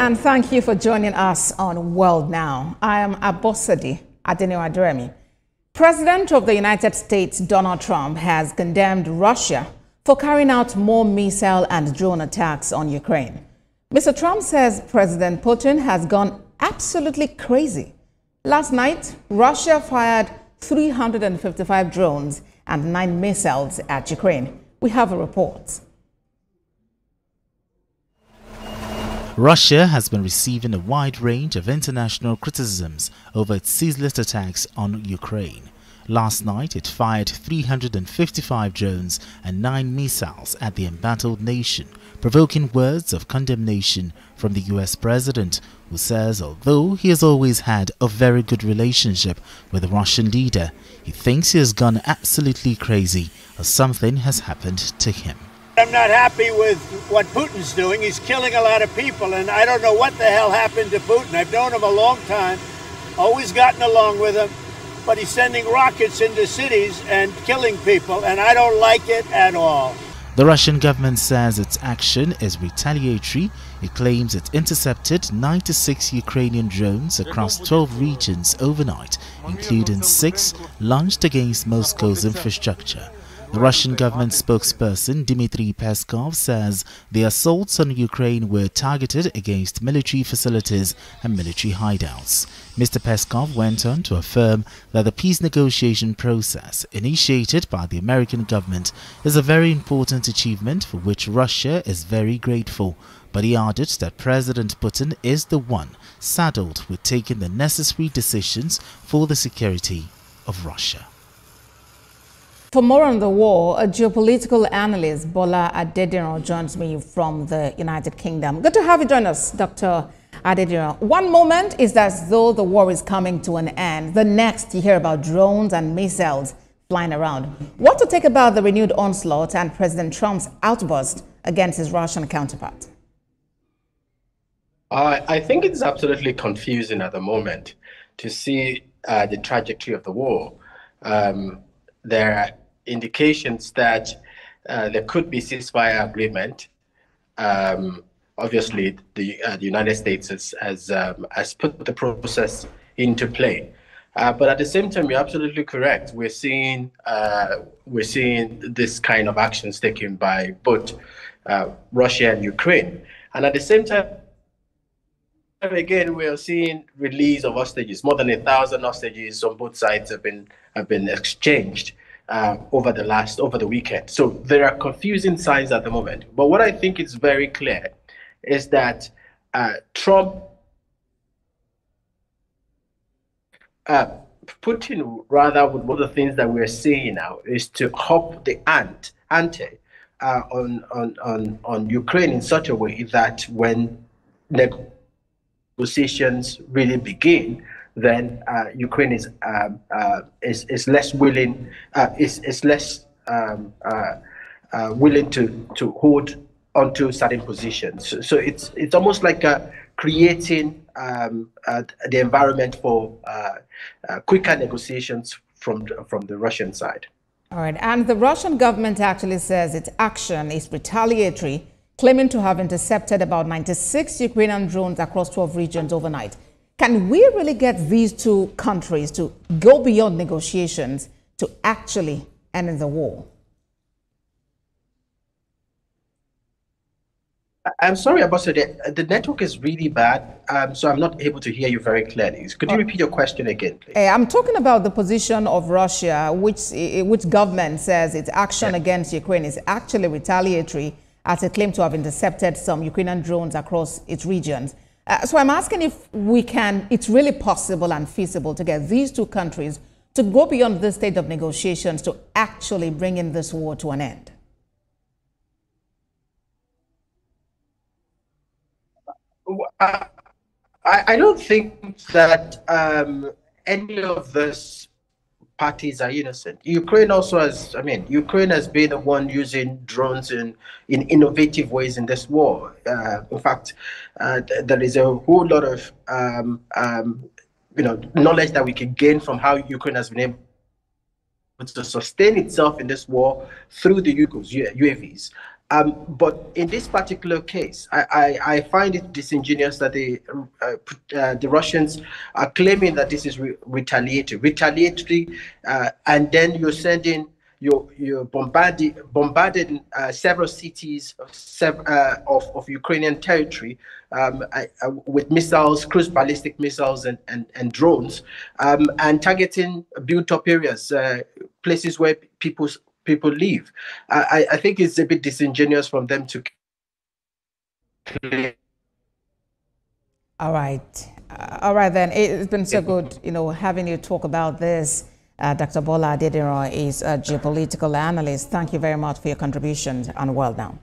and thank you for joining us on World Now. I am Abosadi Adeniwadremi. President of the United States, Donald Trump, has condemned Russia for carrying out more missile and drone attacks on Ukraine. Mr. Trump says President Putin has gone absolutely crazy. Last night, Russia fired 355 drones and 9 missiles at Ukraine. We have a report. Russia has been receiving a wide range of international criticisms over its ceaseless attacks on Ukraine. Last night, it fired 355 drones and 9 missiles at the embattled nation, provoking words of condemnation from the US president, who says although he has always had a very good relationship with the Russian leader, he thinks he has gone absolutely crazy as something has happened to him. I'm not happy with what Putin's doing. He's killing a lot of people, and I don't know what the hell happened to Putin. I've known him a long time, always gotten along with him, but he's sending rockets into cities and killing people, and I don't like it at all. The Russian government says its action is retaliatory. It claims it intercepted 96 Ukrainian drones across 12 regions overnight, including 6 launched against Moscow's infrastructure. The Russian government spokesperson Dmitry Peskov says the assaults on Ukraine were targeted against military facilities and military hideouts. Mr. Peskov went on to affirm that the peace negotiation process initiated by the American government is a very important achievement for which Russia is very grateful. But he added that President Putin is the one saddled with taking the necessary decisions for the security of Russia. For more on the war, a geopolitical analyst, Bola Adediran, joins me from the United Kingdom. Good to have you join us, Dr. Adediran. One moment is as though the war is coming to an end. The next, you hear about drones and missiles flying around. What to take about the renewed onslaught and President Trump's outburst against his Russian counterpart? I think it's absolutely confusing at the moment to see the trajectory of the war. There are indications that there could be ceasefire agreement. Obviously, the United States has put the process into play. But at the same time, you're absolutely correct. We're seeing this kind of actions taken by both Russia and Ukraine, and at the same time, again, we are seeing release of hostages. More than 1,000 hostages on both sides have been exchanged over the weekend. So there are confusing signs at the moment. But what I think is very clear is that Putin, rather, with one of the things that we're seeing now is to up the ante on Ukraine in such a way that when negotiations really begin, then Ukraine is less willing willing to hold onto certain positions. So it's almost like creating the environment for quicker negotiations from the Russian side. All right, and the Russian government actually says its action is retaliatory, claiming to have intercepted about 96 Ukrainian drones across 12 regions overnight. Can we really get these two countries to go beyond negotiations to actually end the war? I'm sorry, Ambassador. The network is really bad, so I'm not able to hear you very clearly. Could you repeat your question again, please? I'm talking about the position of Russia, which government says its action against Ukraine is actually retaliatory, as it claimed to have intercepted some Ukrainian drones across its regions. So I'm asking if it's really possible and feasible to get these two countries to go beyond this stage of negotiations to actually bring in this war to an end. I don't think that any of these parties are innocent. Ukraine also has, Ukraine has been the one using drones in innovative ways in this war. In fact, there is a whole lot of knowledge that we can gain from how Ukraine has been able to sustain itself in this war through the UAVs. But in this particular case, I find it disingenuous that the Russians are claiming that this is retaliatory, and then you're sending you're bombarding several cities of Ukrainian territory with missiles, cruise ballistic missiles, and drones, and targeting built-up areas, places where people live. I think it's a bit disingenuous from them to. All right then. It's been so good, having you talk about this. Dr. Bola Adediro is a geopolitical analyst. Thank you very much for your contributions on World Now.